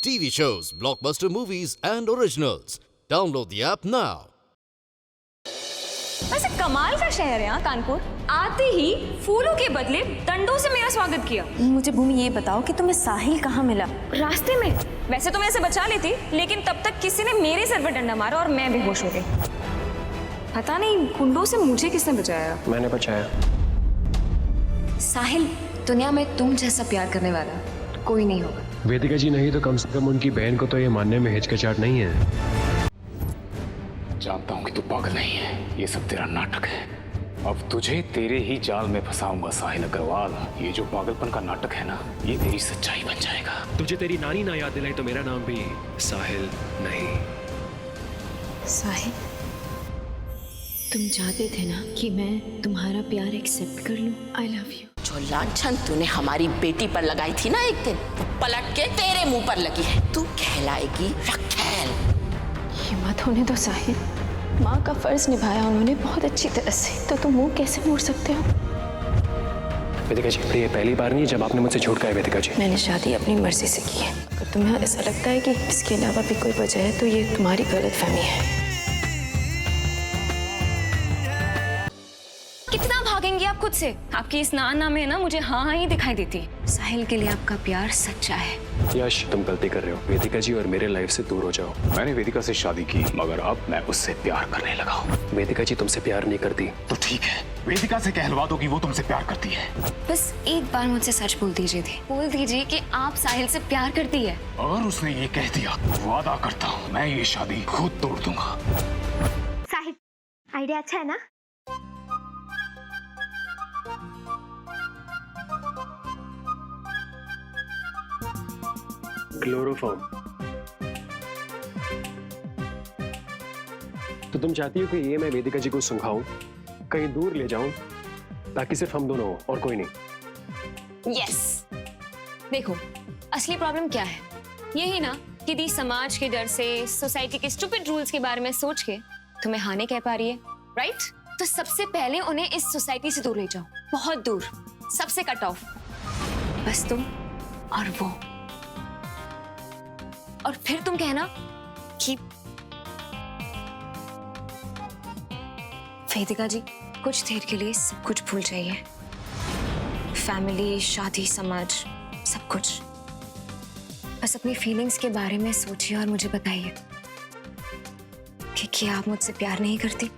TV shows, blockbuster movies, and originals. Download the app now. वैसे कमाल का शहर है यहाँ कानपुर। आते ही फूलों के बदले डंडों से मेरा स्वागत किया। मुझे भूमि ये बताओ कि तुम्हें साहिल कहाँ मिला? रास्ते में। वैसे तो मैं इसे बचा लेती, लेकिन तब तक किसी ने मेरे सर पर डंडा मारा और मैं बेहोश हो गई। पता नहीं गुंडों से मुझे किसने बचाया। मैंने बचाया। साहिल, दुनिया में तुम जैसा प्यार करने वाला कोई नहीं होगा। वेदिका जी नहीं तो कम से कम उनकी बहन को तो ये मानने में हिचकिचाहट नहीं है। जानता हूँ कि तू पागल नहीं है, ये सब तेरा नाटक है। अब तुझे तेरे ही जाल में फंसाऊंगा साहिल अग्रवाल। ये जो पागलपन का नाटक है ना, ये तेरी सच्चाई बन जाएगा। तुझे तेरी नानी ना याद दिलाई तो मेरा नाम भी साहिल नहीं। साहिल, तुम चाहते थे ना कि मैं तुम्हारा प्यार एक्सेप्ट कर लूं? I love you. जो लांछन तूने हमारी बेटी पर लगाई थी ना एक दिन, पलट के तेरे मुंह पर लगी है। तू कहलाएगी रखेल। ये मत होने दो साहिल। माँ का फर्ज निभाया उन्होंने बहुत अच्छी तरह से, तो तुम मुंह कैसे मोड़ सकते हो? वेदिका जी, ये पहली बार नहीं जब आपने मुझसे झूठ कहा है। वेदिका जी, मैंने शादी अपनी मर्जी से की है। अगर तुम्हें ऐसा लगता है कि इसके अलावा भी कोई वजह है तो ये तुम्हारी गलतफहमी है। कितना भागेंगे आप खुद से? आपकी इस ना में ना मुझे हाँ ही दिखाई देती है। साहिल के लिए आपका प्यार सच्चा है। यश, तुम गलती कर रहे हो। वेदिका जी और मेरे लाइफ से दूर हो जाओ। मैंने वेदिका से शादी की, मगर अब मैं उससे प्यार करने लगा हूँ। वेदिका जी तुमसे प्यार नहीं करती। तो ठीक है, वेदिका से कहलवा दो कि वो तुमसे प्यार करती है। बस एक बार मुझसे सच बोल दीजिए थी। बोल दीजिए कि आप साहिल से प्यार करती है। अगर उसने ये कह दिया, वादा करता हूँ मैं ये शादी खुद तोड़ दूंगा। साहिल, आइडिया अच्छा है ना? क्लोरोफॉर्म। तो तुम चाहती हो कि ये मैं वेदिका जी को सुंघाऊं, कहीं दूर ले जाऊं, ताकि सिर्फ हम दोनों हो और कोई नहीं? यस। देखो, असली प्रॉब्लम क्या है? यही ना कि दी समाज के डर से, सोसाइटी के स्टूपिड रूल्स के बारे में सोच के तुम्हें हाँ नहीं कह पा रही है, राइट? तो सबसे पहले उन्हें इस सोसाइटी से दूर ले जाओ, बहुत दूर, सबसे कट ऑफ। बस तुम और वो, और फिर तुम कहना कि वेदिका जी, कुछ देर के लिए सब कुछ भूल जाइए। फैमिली, शादी, समाज, सब कुछ। बस अपनी फीलिंग्स के बारे में सोचिए और मुझे बताइए कि क्या आप मुझसे प्यार नहीं करती?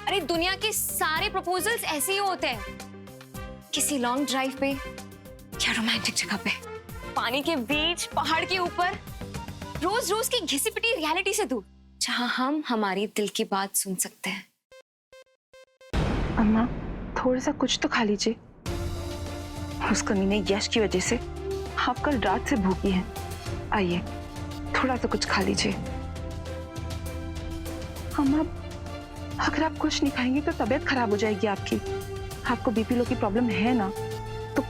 अरे दुनिया के सारे प्रपोजल्स ऐसे ही होते हैं। किसी लॉन्ग ड्राइव पे या रोमांटिक जगह पे, पानी के बीच, पहाड़ के ऊपर, रोज रोज की घिसी पिटी रियलिटी से दूर, जहां हम हमारी दिल की बात सुन सकते हैं। अम्मा, थोड़ा सा कुछ तो खा लीजिए। उस कमीने यश की वजह से आप कल रात से भूखी हैं। आइए, थोड़ा सा कुछ खा लीजिए। अम्मा, अगर आप कुछ नहीं खाएंगे तो तबीयत खराब हो जाएगी आपकी। आपको बीपी लो की प्रॉब्लम है ना, तो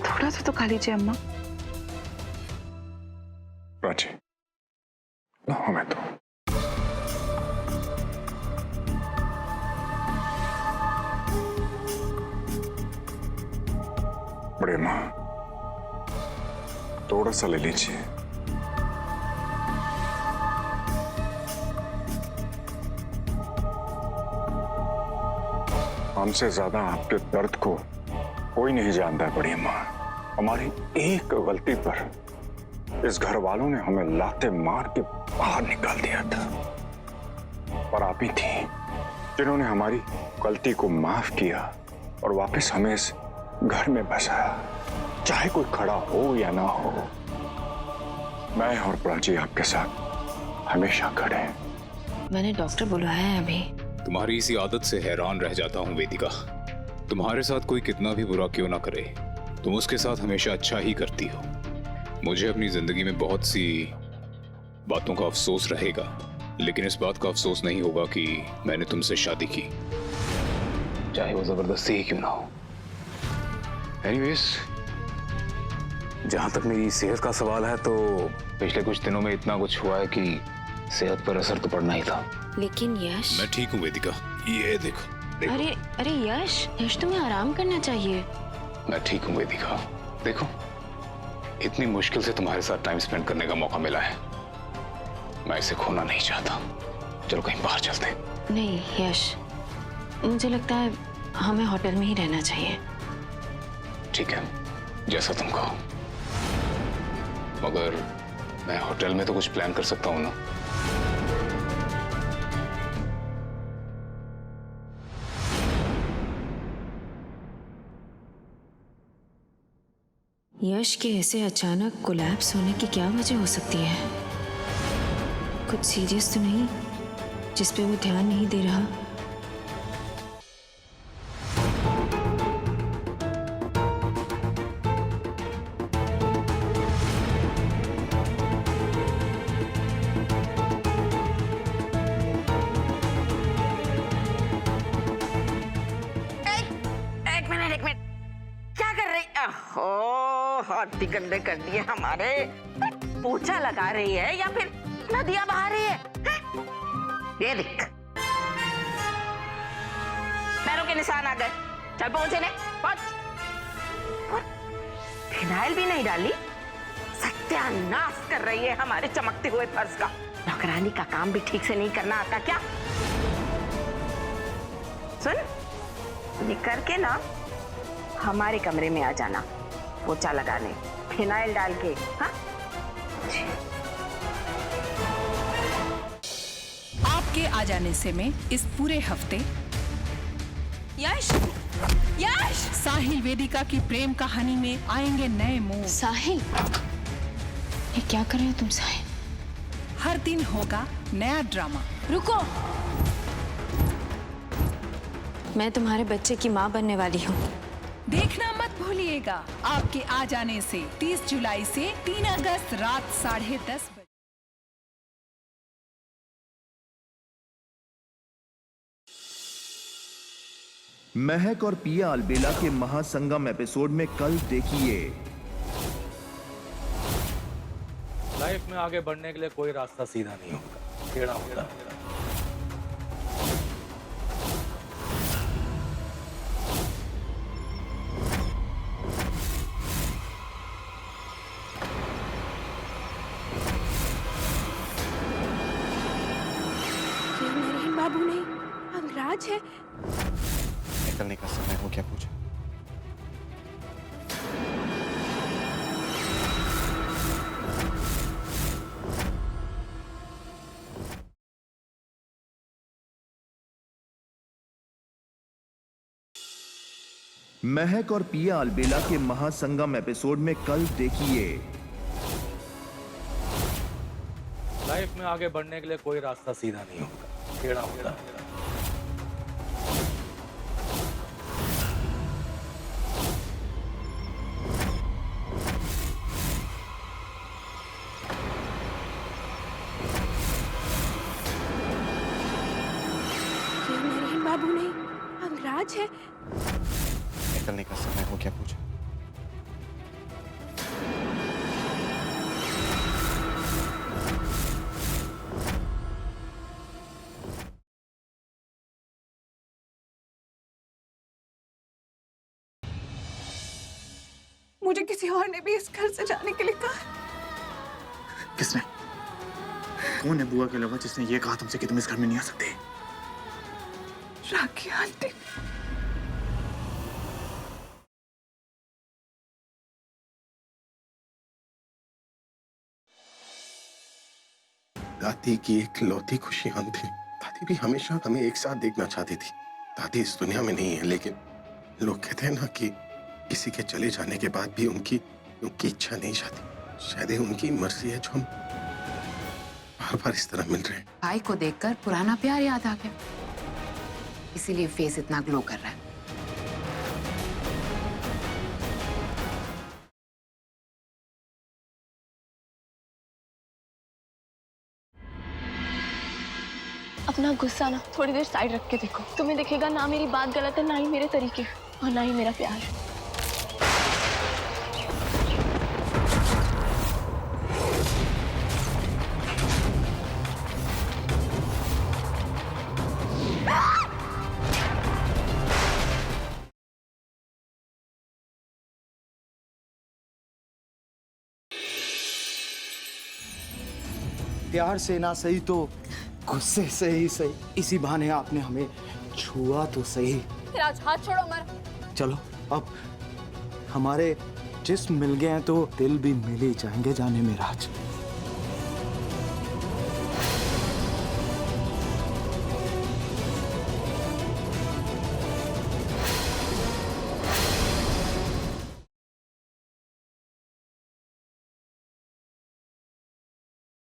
थोड़ा सा तो खा लीजिए अम्मा। प्राची, मैं तो बड़े माँ, थोड़ा सा ले लीजिए। हमसे ज्यादा आपके दर्द को कोई नहीं जानता है बड़ी माँ। हमारी एक गलती पर इस घर वालों ने हमें लाते मार के बाहर निकाल दिया था, पर आप ही थी जिन्होंने हमारी गलती को माफ किया और वापस हमें इस घर में बसाया। चाहे कोई खड़ा हो या ना हो, मैं और प्राची आपके साथ हमेशा खड़े हैं। मैंने डॉक्टर बुलाया है अभी। तुम्हारी इसी आदत से हैरान रह जाता हूँ वेदिका। तुम्हारे साथ कोई कितना भी बुरा क्यों ना करे, तुम उसके साथ हमेशा अच्छा ही करती हो। मुझे अपनी जिंदगी में बहुत सी बातों का अफसोस रहेगा, लेकिन इस बात का अफसोस नहीं होगा कि मैंने तुमसे शादी की, चाहे वो जबरदस्ती ही क्यों ना हो। एनीवेज, जहां तक मेरी सेहत का सवाल है, तो पिछले कुछ दिनों में इतना कुछ हुआ है कि सेहत पर असर तो पड़ना ही था। लेकिन यश, मैं ठीक हूँ वेदिका, ये देखो, देखो। अरे यश, तुम्हें आराम करना चाहिए। मैं ठीक हूँ वेदिका, देखो इतनी मुश्किल से तुम्हारे साथ टाइम स्पेंड करने का मौका मिला है, मैं इसे खोना नहीं चाहता। चलो कहीं बाहर चलते हैं। नहीं यश, मुझे लगता है हमें होटल में ही रहना चाहिए। ठीक है, जैसा तुम कहो, मगर मैं होटल में तो कुछ प्लान कर सकता हूँ ना। यश के ऐसे अचानक कोलैप्स होने की क्या वजह हो सकती है? कुछ सीरियस तो नहीं जिस पे वो ध्यान नहीं दे रहा? एक मिनट, क्या कर रही? ओहो, हाथ भी गंदे कर दिए हमारे। पोछा लगा रही है या फिर नदियां बहा रही है? ये देख, पैरों के निशान आ गए। चल पहुंचे ने, पहुंच। फिनाइल भी नहीं डाली, सत्यानाश कर रही है हमारे चमकते हुए फर्श का। नौकरानी का काम भी ठीक से नहीं करना आता क्या? सुन, ये करके ना हमारे कमरे में आ जाना, पोछा लगाने, फिनाइल डाल के। हाँ, आपके आ जाने से में इस पूरे हफ्ते यश साहिल वेदिका की प्रेम कहानी में आएंगे नए मोड़। साहिल, ये क्या कर रहे हो तुम साहिल? हर दिन होगा नया ड्रामा। रुको, मैं तुम्हारे बच्चे की माँ बनने वाली हूँ। देखना मत भूलिएगा, आपके आ जाने से 30 जुलाई से 3 अगस्त रात 10:30 बजे। महक और पिया अलबेला के महासंगम एपिसोड में कल देखिए। लाइफ में आगे बढ़ने के लिए कोई रास्ता सीधा नहीं होता, टेढ़ा होता है। बाबू नहीं, अंगराज है। निकलने का समय हो गया पूजा। महक और पिया अलबेला के महासंगम एपिसोड में कल देखिए। लाइफ में आगे बढ़ने के लिए कोई रास्ता सीधा नहीं होता, टेढ़ा होता है। बाबू नहीं, अंगराज है। निकलने का समय हो गया पूजा। मुझे किसी और ने भी इस घर से जाने के लिए कहा। किसने? कौन है बुआ के अलावा जिसने ये कहा तुमसे कि तुम इस घर में नहीं आ सकते? राखी आंटी। दादी की इकलौती खुशियां थी। दादी भी हमेशा हमें एक साथ देखना चाहती थी। दादी इस दुनिया में नहीं है, लेकिन लोग कहते हैं ना कि किसी के चले जाने के बाद भी उनकी इच्छा नहीं जाती। शायद ये उनकी मर्जी है जो हम बार बार इस तरह मिल रहे हैं। भाई को देखकर पुराना प्यार याद आ गया, इसीलिए फेस इतना ग्लो कर रहा है। अपना गुस्सा ना थोड़ी देर साइड रख के देखो, तुम्हें दिखेगा ना मेरी बात गलत है, ना ही मेरे तरीके और ना ही मेरा प्यार। प्यार से ना सही तो गुस्से से ही सही, इसी बहाने आपने हमें छुआ तो सही। राज हाथ छोड़ो हमारा। चलो अब हमारे जिस्म मिल गए हैं तो दिल भी मिल ही जाएंगे जाने में राज।